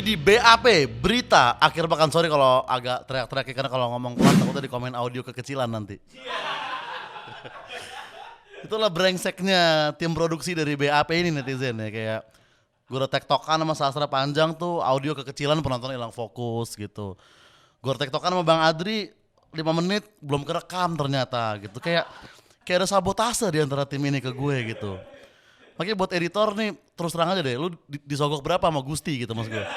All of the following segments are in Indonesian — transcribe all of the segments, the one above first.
Widih, BAP, berita akhir pekan. Sorry kalau agak teriak-teriak karena kalau ngomong pelan takutnya di komen audio kekecilan nanti. Itulah brengseknya tim produksi dari BAP ini netizen ya, kayak gue udah tektokan sama Sastra panjang tuh, audio kekecilan, penonton hilang fokus gitu. Gue udah tektokan sama Bang Adri 5 menit belum kerekam ternyata gitu. Kayak ada sabotase di antara tim ini ke gue gitu. Makanya buat editor nih terus terang aja deh, lu disogok berapa sama Gusti gitu maksud gue.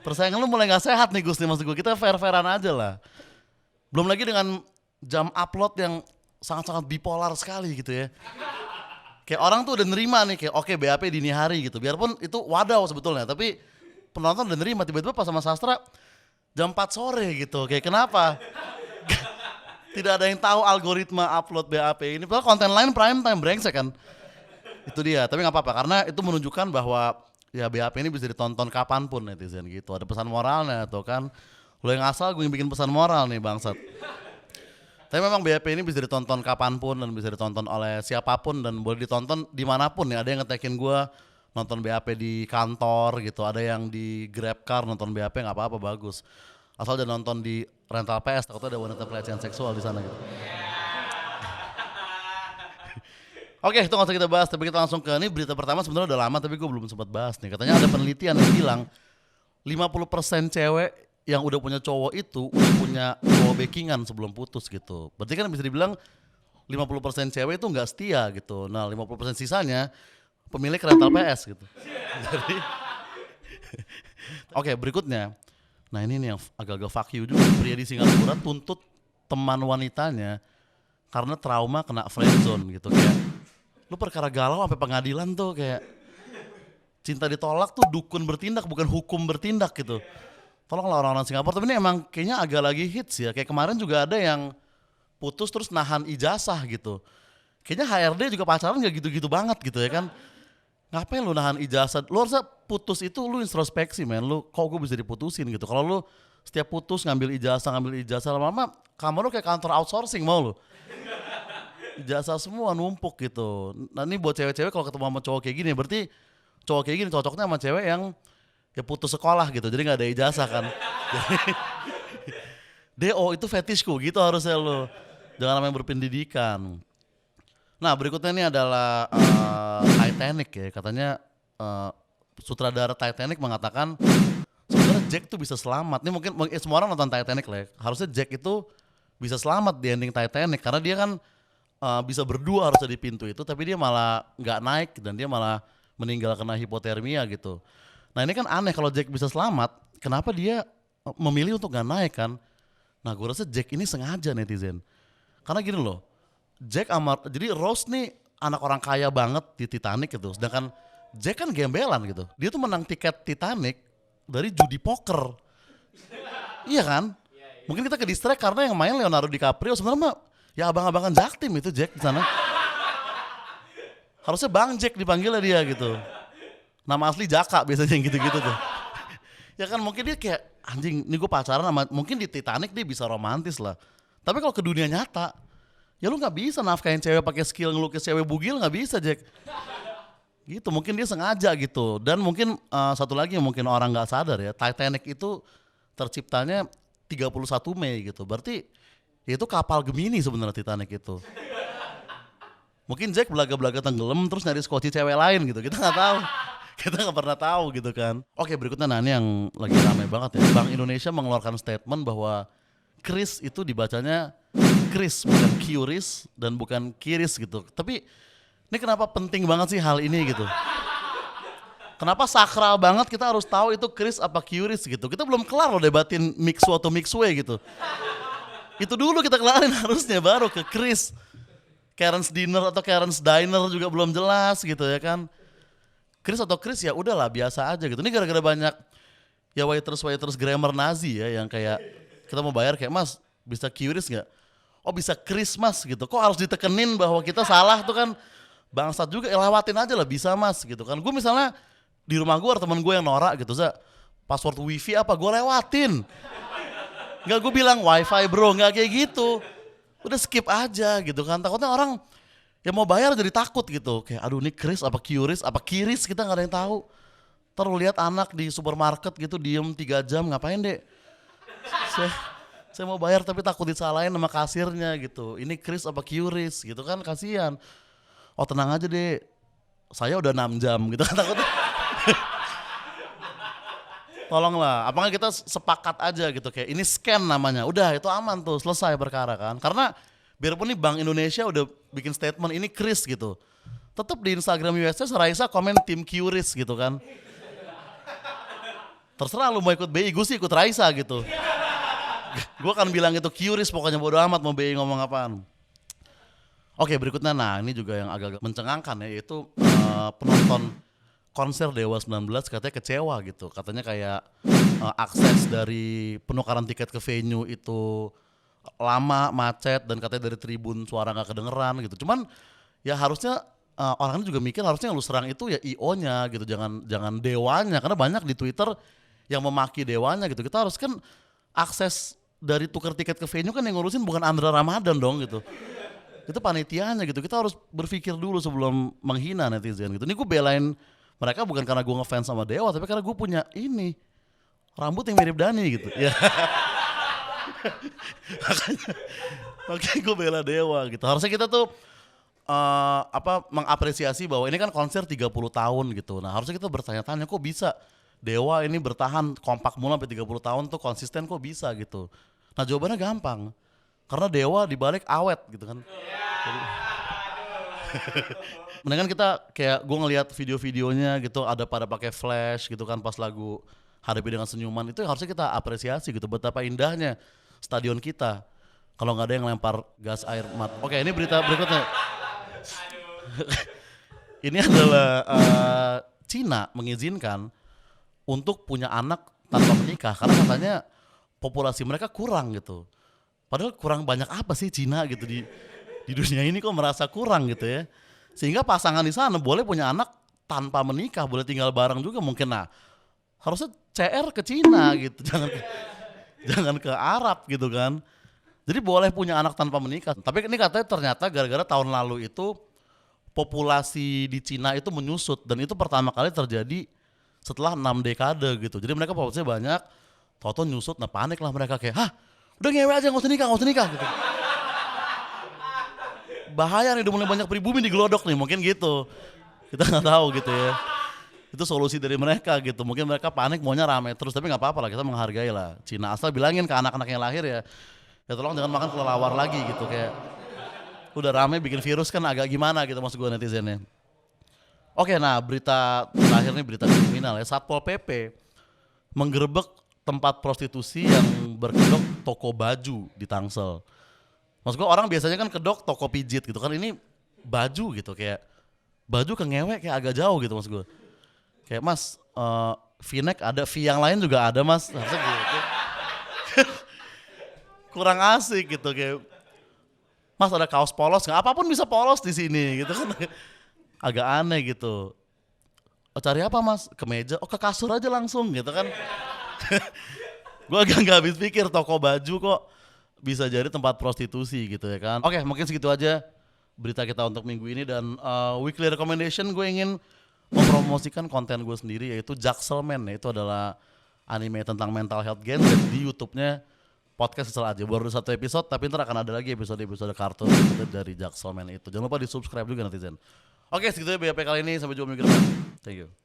Persaingan lu mulai gak sehat nih Gusti maksud gue, kita fair-fairan aja lah. Belum lagi dengan jam upload yang sangat-sangat bipolar sekali gitu ya. Kayak orang tuh udah nerima nih kayak oke, BAP dini hari gitu. Biarpun itu wadaw sebetulnya, tapi penonton udah nerima. Tiba-tiba pas sama Sastra jam 4 sore gitu. Kayak kenapa? Tidak ada yang tahu algoritma upload BAP ini. Padahal konten lain prime time brengsek kan. Itu dia, tapi gak apa-apa karena itu menunjukkan bahwa ya BAP ini bisa ditonton kapanpun netizen gitu. Ada pesan moralnya tuh kan. Lo yang asal gue yang bikin pesan moral nih bangsat. Tapi memang BAP ini bisa ditonton kapanpun dan bisa ditonton oleh siapapun dan boleh ditonton dimanapun ya. Ada yang ngetekin gue nonton BAP di kantor gitu, ada yang di GrabCar nonton BAP nggak apa-apa, bagus. Asal jangan nonton di rental PS, takutnya ada wanita pelecehan seksual di sana gitu. Oke, itu nggak usah kita bahas, tapi kita langsung ke ini berita pertama. Sebenarnya udah lama tapi gue belum sempat bahas nih. Katanya ada penelitian yang bilang 50% cewek yang udah punya cowok itu udah punya cowok backingan sebelum putus gitu. Berarti kan bisa dibilang 50% cewek itu nggak setia gitu. Nah 50% sisanya pemilik rental PS gitu. Jadi oke, berikutnya. Nah ini nih yang agak-agak fuck you juga. Pria di Singapura tuntut teman wanitanya karena trauma kena friendzone gitu. Kayak lu perkara galau sampai pengadilan tuh, kayak cinta ditolak tuh dukun bertindak bukan hukum bertindak gitu. Tolonglah orang-orang Singapura. Tapi ini emang kayaknya agak lagi hits ya. Kayak kemarin juga ada yang putus terus nahan ijazah gitu. Kayaknya HRD juga pacaran gak gitu-gitu banget gitu ya kan. Ngapain lu nahan ijazah? Lu harusnya putus itu lu introspeksi men. Lu kok gue bisa diputusin gitu. Kalau lu setiap putus ngambil ijazah lama-lama kamu lu kayak kantor outsourcing mau lu. Ijazah semua numpuk gitu. Nah ini buat cewek-cewek kalau ketemu sama cowok kayak gini, berarti cowok kayak gini cocoknya sama cewek yang ya putus sekolah gitu, jadi gak ada ijazah kan. DO itu fetishku gitu harusnya lo. Jangan namanya berpendidikan. Nah berikutnya ini adalah Titanic ya. Katanya sutradara Titanic mengatakan sebenarnya Jack tuh bisa selamat. Ini mungkin semua orang nonton Titanic lah ya. Harusnya Jack itu bisa selamat di ending Titanic karena dia kan bisa berdua harusnya di pintu itu, tapi dia malah nggak naik dan dia malah meninggal kena hipotermia gitu. Nah ini kan aneh, kalau Jack bisa selamat, kenapa dia memilih untuk nggak naik kan? Nah gue rasa Jack ini sengaja netizen, karena gini loh, jadi Rose nih anak orang kaya banget di Titanic gitu, sedangkan Jack kan gembelan gitu, dia tuh menang tiket Titanic dari judi poker, iya kan? Mungkin kita ke distract karena yang main Leonardo DiCaprio, sebenarnya mah ya abang-abangan Jaktim itu Jack di sana. Harusnya Bang Jack dipanggilnya dia gitu. Nama asli Jaka biasanya yang gitu-gitu tuh. Ya kan mungkin dia kayak anjing, nih gue pacaran sama, mungkin di Titanic dia bisa romantis lah. Tapi kalau ke dunia nyata, ya lu nggak bisa nafkain cewek pakai skill ngelukis cewek bugil, nggak bisa Jack. Gitu, mungkin dia sengaja gitu. Dan mungkin satu lagi yang mungkin orang nggak sadar ya, Titanic itu terciptanya 31 Mei gitu. Berarti ya itu kapal Gemini sebenarnya Titanic itu. Mungkin Jack belaga-belaga tenggelam terus nyari skoci cewek lain gitu. Kita nggak tahu. Kita nggak pernah tahu gitu kan. Oke, berikutnya nah ini yang lagi ramai banget ya. Bank Indonesia mengeluarkan statement bahwa Kris itu dibacanya Kris bukan Kyris dan bukan Kiris gitu. Tapi ini kenapa penting banget sih hal ini gitu? Kenapa sakral banget kita harus tahu itu Kris apa Kyris gitu? Kita belum kelar loh debatin Mixu atau Mixway gitu. Itu dulu kita kelarin harusnya, baru ke Kris. Karen's Dinner atau Karen's Diner juga belum jelas gitu ya kan. Kris atau Kris ya udahlah biasa aja gitu. Ini gara-gara banyak ya waiters grammar Nazi ya yang kayak kita mau bayar kayak Mas bisa Kyris nggak? Oh bisa Kris Mas gitu. Kok harus ditekenin bahwa kita salah tuh kan bangsat juga, lewatin aja lah bisa Mas gitu kan. Gue misalnya di rumah gue ada temen gue yang norak gitu, password wifi apa gue lewatin. Nggak gue bilang wifi bro, nggak kayak gitu. Udah skip aja gitu kan. Takutnya orang yang mau bayar jadi takut gitu. Kayak aduh ini Kris apa Kyris apa Kiris kita nggak ada yang tahu. Terus lihat anak di supermarket gitu diem 3 jam, ngapain dek? Saya, saya mau bayar tapi takut disalahin sama kasirnya gitu. Ini Chris apa Curis gitu kan, kasihan. Oh tenang aja deh, saya udah 6 jam gitu kan takutnya. Tolonglah, apakah kita sepakat aja gitu kayak ini scan namanya, udah itu aman tuh, selesai perkara kan. Karena biarpun nih Bank Indonesia udah bikin statement ini Chris gitu, tetap di Instagram USS Raisa komen tim Curis gitu kan. Terserah lu mau ikut BI, gue sih ikut Raisa gitu. Gue akan bilang itu Curis pokoknya, bodo amat mau BI ngomong apaan. Oke berikutnya, nah ini juga yang agak mencengangkan ya, yaitu penonton konser Dewa 19 katanya kecewa gitu. Katanya kayak akses dari penukaran tiket ke venue itu lama, macet, dan katanya dari tribun suara gak kedengeran gitu. Cuman ya harusnya orang juga mikir harusnya yang lu serang itu ya IO-nya gitu, jangan Dewanya, karena banyak di Twitter yang memaki Dewanya gitu. Kita harus kan akses dari tukar tiket ke venue kan yang ngurusin bukan Andra Ramadan dong gitu. Itu panitianya gitu. Kita harus berpikir dulu sebelum menghina netizen gitu. Ini gue belain mereka bukan karena gue ngefans sama Dewa, tapi karena gue punya ini rambut yang mirip Dani gitu. Ya. Makanya gue bela Dewa gitu. Harusnya kita tuh mengapresiasi bahwa ini kan konser 30 tahun gitu. Nah harusnya kita bertanya-tanya kok bisa Dewa ini bertahan kompak mulu sampai 30 tahun tuh konsisten kok bisa gitu. Nah jawabannya gampang. Karena Dewa dibalik awet gitu kan. Jadi, mendingan kita kayak gue ngelihat video-videonya gitu ada pada pakai flash gitu kan pas lagu Hadapi Dengan Senyuman, itu harusnya kita apresiasi gitu betapa indahnya stadion kita kalau nggak ada yang lempar gas air mata. Oke ini berita berikutnya. Ini adalah Cina mengizinkan untuk punya anak tanpa menikah karena katanya populasi mereka kurang gitu. Padahal kurang banyak apa sih Cina gitu di dunia ini kok merasa kurang gitu ya. Sehingga pasangan di sana boleh punya anak tanpa menikah, boleh tinggal bareng juga mungkin. Nah, harusnya CR ke Cina gitu, jangan ke Arab gitu kan. Jadi boleh punya anak tanpa menikah. Tapi ini katanya ternyata gara-gara tahun lalu itu populasi di Cina itu menyusut dan itu pertama kali terjadi setelah 6 dekade gitu. Jadi mereka populasinya banyak, tau-tau nyusut, nah panik lah mereka kayak, hah udah ngewe aja nggak usah nikah gitu. Bahaya nih udah mulai banyak pribumi digelodok nih mungkin gitu. Kita nggak tahu gitu ya. Itu solusi dari mereka gitu. Mungkin mereka panik maunya rame terus tapi nggak apa-apa lah kita menghargai lah. Cina asal bilangin ke anak-anak yang lahir ya tolong jangan makan kelelawar lagi gitu kayak udah rame bikin virus kan agak gimana gitu maksud gue netizennya. Oke nah berita terakhir nih berita kriminal ya. Satpol PP menggerebek tempat prostitusi yang berkedok toko baju di Tangsel. Maksud gue orang biasanya kan kedok toko pijit gitu kan, ini baju gitu kayak baju ke ngewe kayak agak jauh gitu maksud gue. Kayak mas V-neck ada, V yang lain juga ada mas, harusnya gitu. Kurang asik gitu kayak mas ada kaos polos nggak, apapun bisa polos di sini gitu kan. Agak aneh gitu. Oh, cari apa mas? Ke meja, oh ke kasur aja langsung gitu kan. Gue agak gak habis pikir toko baju kok bisa jadi tempat prostitusi gitu ya kan. Oke mungkin segitu aja berita kita untuk minggu ini dan weekly recommendation gue ingin mempromosikan konten gue sendiri yaitu Jackselman ya. Itu adalah anime tentang mental health gen di YouTube-nya Podcast Kesel Aja. Baru 1 episode tapi ntar akan ada lagi episode kartun dari Jackselman itu. Jangan lupa di subscribe juga netizen. Oke segitu ya BAP kali ini, sampai jumpa minggu depan. Thank you.